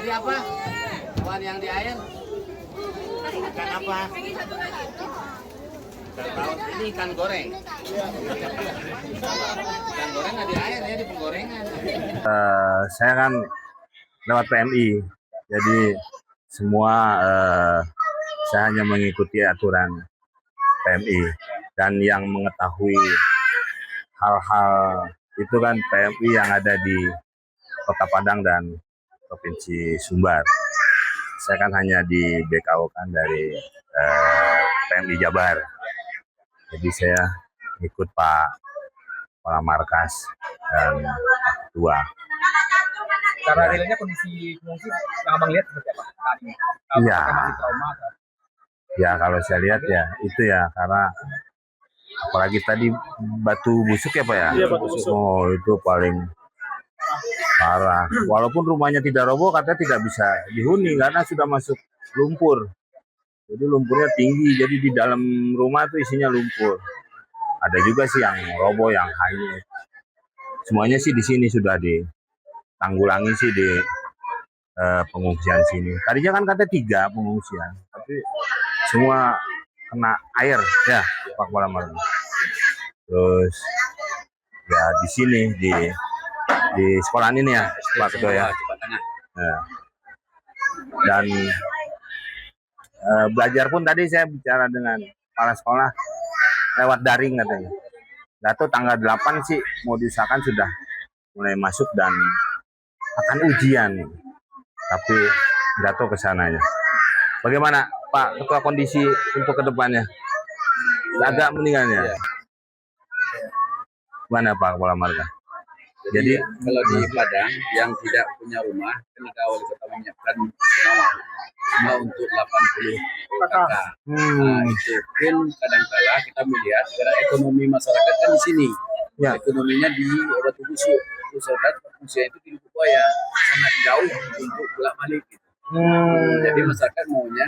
Tadi apa? Ikan yang di air? Ikan apa? Ikan laut. Ini ikan goreng. Ikan goreng nggak di air ya, di penggorengan. Saya kan lewat PMI, jadi semua saya hanya mengikuti aturan PMI, dan yang mengetahui hal-hal itu kan PMI yang ada di Kota Padang dan Provinsi Sumbar. Saya kan hanya di BKO kan dari PMI Jabar, jadi saya ikut Pak Kepala Markas dan Pak Ketua. Cara realnya kondisi pengungsi yang abang lihat seperti apa saat ini? Iya. Masih trauma? Ya kalau saya lihat ya itu ya, karena apalagi tadi batu busuk ya Pak ya. Iya, batu busuk. Oh itu paling parah. Walaupun rumahnya tidak roboh, katanya tidak bisa dihuni karena sudah masuk lumpur. Jadi lumpurnya tinggi, jadi di dalam rumah itu isinya lumpur. Ada juga sih yang roboh, yang hanyut. Semuanya sih di sini sudah ditanggulangi sih di pengungsian sini. Tadinya kan katanya 3 pengungsian, tapi semua kena air ya Pak Kepala Markas. Terus ya di sini di sekolahan ini ya Pak Ketua ya. Nah, dan belajar pun tadi saya bicara dengan kepala sekolah lewat daring katanya. Dato tanggal 8 sih mau diusahakan sudah mulai masuk dan akan ujian. Tapi Dato ke sananya. Bagaimana Pak Ketua kondisi untuk kedepannya? Agak meninggalnya. Mana Pak Kepala Markas? Jadi Kalau di Padang yang tidak punya rumah, kan ada wali kota menyiapkan rumah cuma untuk 80 kakak. Nah, itu pun kadang-kala kita melihat karena ekonomi masyarakat kan di sini, Ya. ekonominya di Batu Busuk. Masyarakat pengungsian itu di Lubuk Buaya sangat jauh untuk bolak balik. Gitu. Jadi masyarakat maunya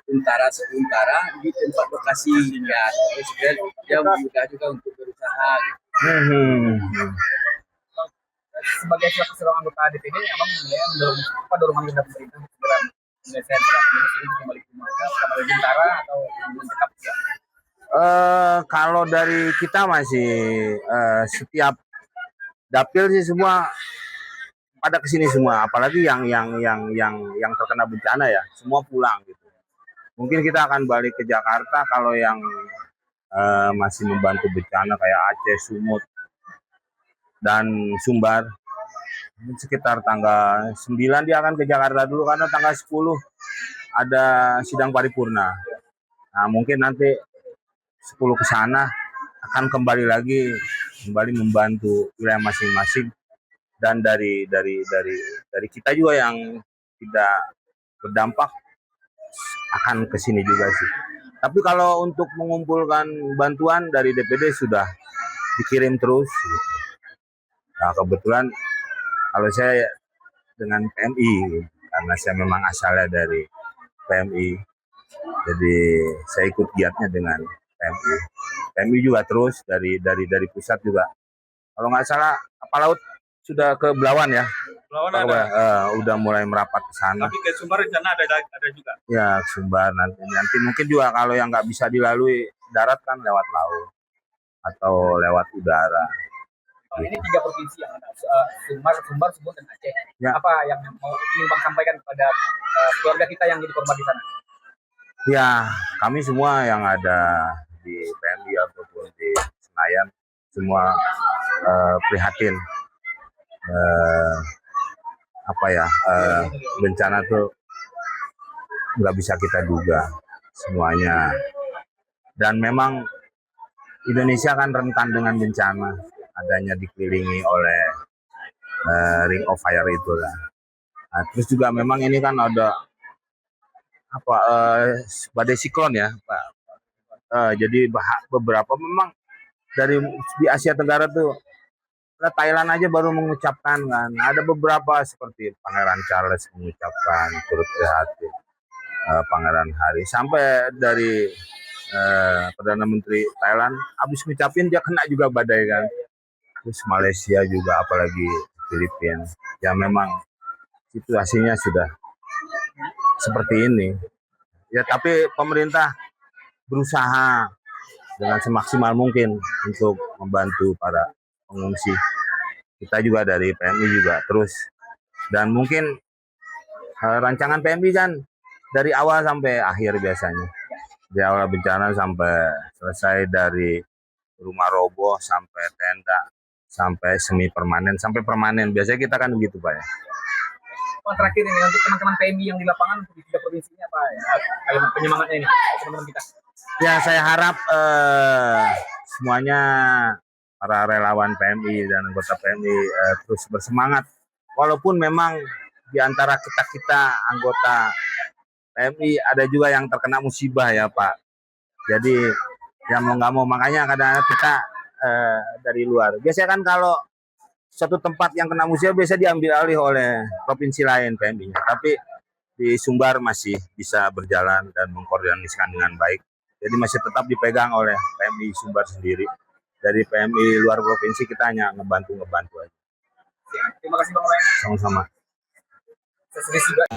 sementara di tempat lokasi ya, supaya dia mudah juga untuk berusaha. Gitu. Sebagai seorang anggota DPD, abang mendorong dorongan dari pemerintah segera menyelesaikan pengungsi ini kembali ke rumah, kembali Bintara atau tetap ya? Kalau dari kita masih setiap dapil sih semua pada kesini semua, apalagi yang terkena bencana ya, semua pulang gitu. Mungkin kita akan balik ke Jakarta kalau yang masih membantu bencana kayak Aceh, Sumut, dan Sumbar. Sekitar tanggal 9 dia akan ke Jakarta dulu karena tanggal 10 ada sidang paripurna. Nah, mungkin nanti 10 ke sana akan kembali membantu wilayah masing-masing, dan dari kita juga yang tidak berdampak akan ke sini juga sih. Tapi kalau untuk mengumpulkan bantuan dari DPD sudah dikirim terus. Nah, kebetulan kalau saya dengan PMI, karena saya memang asalnya dari PMI, jadi saya ikut giatnya dengan PMI. PMI juga terus dari pusat juga. Kalau nggak salah kapal laut sudah ke Belawan ya. Belawan udah mulai merapat ke sana. Tapi ke Sumbar rencana ada juga. Ya, Sumbar nanti mungkin juga kalau yang nggak bisa dilalui darat kan lewat laut atau lewat udara. Ini 3 provinsi yang ada, Sumbar, Sumut, dan Aceh. Ya. Apa yang mau ingin Bang sampaikan kepada keluarga kita yang jadi korban di sana? Ya, kami semua yang ada di PMI ataupun di Senayan semua prihatin. Bencana tuh nggak bisa kita duga semuanya. Dan memang Indonesia kan rentan dengan bencana, adanya dikelilingi oleh ring of fire itulah. Nah, terus juga memang ini kan ada badai siklon ya Pak. Jadi beberapa memang dari di Asia Tenggara tuh, Thailand aja baru mengucapkan kan, ada beberapa seperti Pangeran Charles mengucapkan turut prihatin, Pangeran Harry, sampai dari Perdana Menteri Thailand habis ngucapin dia kena juga badai kan. Terus Malaysia juga, apalagi Filipina. Ya memang situasinya sudah seperti ini. Ya, tapi pemerintah berusaha dengan semaksimal mungkin untuk membantu para pengungsi. Kita juga dari PMI juga terus, dan mungkin rancangan PMI kan dari awal sampai akhir biasanya. Dari awal bencana sampai selesai, dari rumah roboh sampai tenda, sampai semi permanen, sampai permanen. Biasanya kita kan begitu Pak ya. Terakhir ini untuk teman-teman PMI yang di lapangan di 3 provinsi ini apa ya? Kalimat penyemangatnya ini teman-teman kita. Ya, saya harap semuanya para relawan PMI dan anggota PMI terus bersemangat. Walaupun memang di antara kita anggota PMI ada juga yang terkena musibah ya Pak. Jadi ya mau nggak mau, makanya kadang-kadang kita dari luar. Biasanya kan kalau satu tempat yang kena musibah biasa diambil alih oleh provinsi lain PMI-nya. Tapi di Sumbar masih bisa berjalan dan mengkoordinasikan dengan baik. Jadi masih tetap dipegang oleh PMI Sumbar sendiri. Dari PMI luar provinsi kita hanya ngebantu aja. Terima kasih Bang Owen. Sama-sama. Saya juga.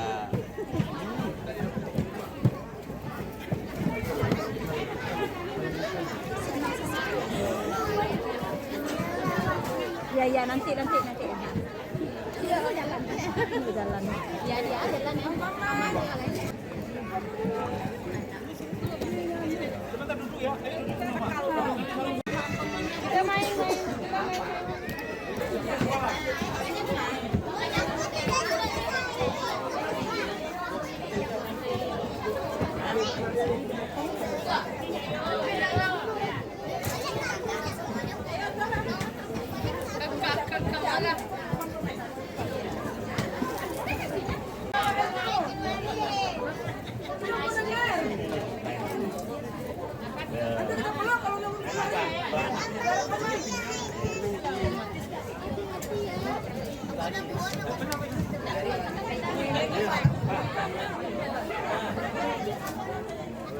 Ya nanti. Iya, jalan. Jalan. Ya dia jalan yang aman. Sebentar duduk ya. Kita main.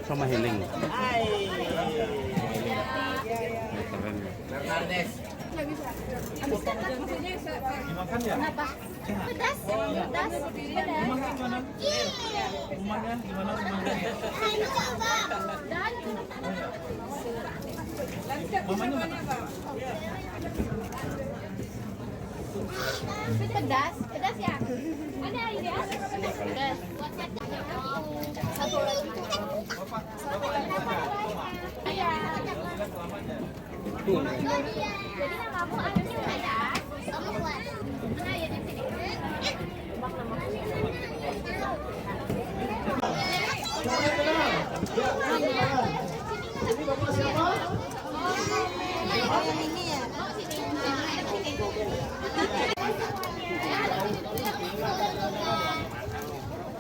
Sama healing. Dimakan ya? Pedas. Rumahnya gimana? Mamanya mana? Pedas ya? Ada ini ya? Pedas. Satu lagi. Iya. Jadi kamu anaknya pedas. Kamu kuat. Nah, ya di sini.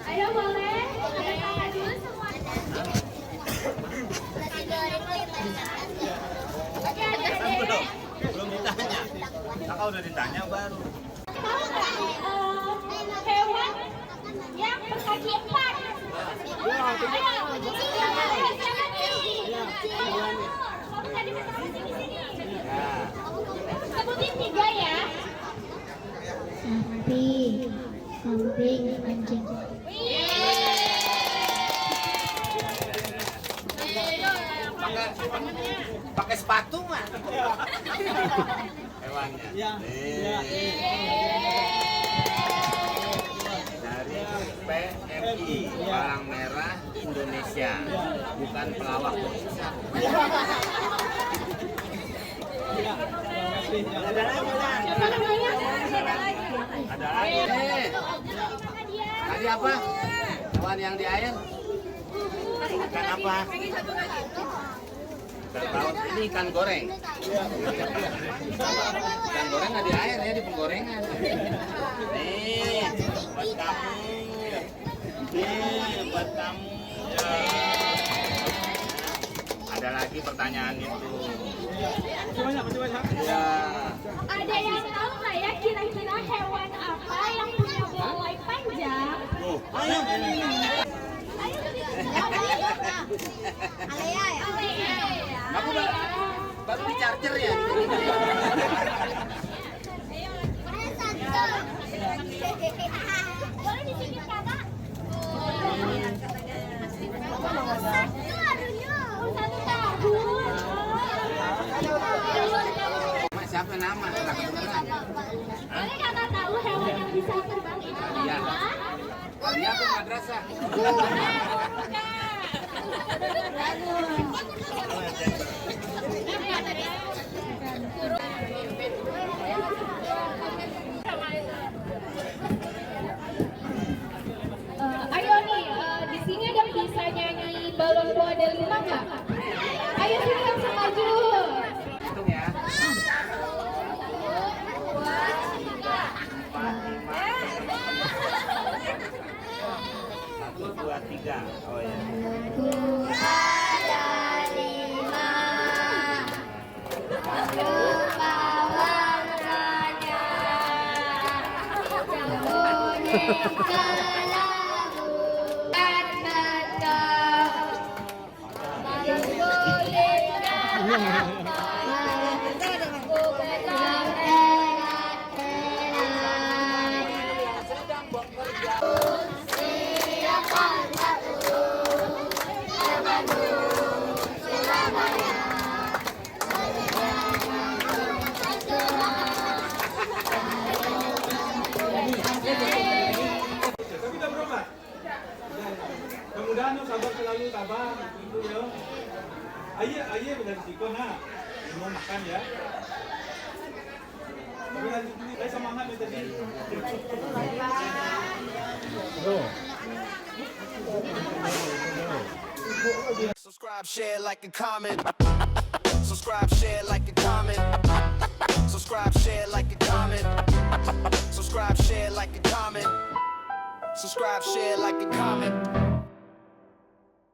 Ayo boleh, kakak dulu semuanya. Belum ditanya. Kakak udah ditanya baru. Tahu nggak hewan yang berkaki 4? Ayo, siapa nih? Kamu tadi bersama sini. Sebutin 3 ya. Kambing, anjing. Pakai sepatu mah. Hewannya. Dari PMI Palang Merah Indonesia, bukan pelawak Indonesia. Ada lagi. Tadi apa? Hewan yang di air? Ikan apa? Ikan laut. Ini ikan goreng. Ikan goreng nggak di air ya, di penggorengan. Nih, buat kamu. Nih, buat kamu. Ada lagi pertanyaan itu. Iya. Ada yang tahu nggak ya kira-kira hewan apa yang punya belalai panjang? Ayo. Alea ya? Kamu baru di charger ya? Mak, siapa nama? Nggak kedengeran. Boleh kakak tahu hewan yang bisa terbang itu Iya. apa? Dia apa madrasah? Ayo nih, di sini ada yang bisa nyanyi balon buah delima nggak? Ayo sini langsung maju. Hitung ya. 1, 2, 3. Oh ya. Tapi udah berobat. Mudah-mudahan lo sabar selalu, sabar. Itu ya. Ayah udah risiko nah. Mau makan ya. Tapi lanjut dulu. Saya semangat ya tadi. Subscribe, share, like, and comment. Subscribe, share, like, and comment. Subscribe, share, like, and comment. Subscribe, share, like, and comment. Subscribe, share, like, and comment.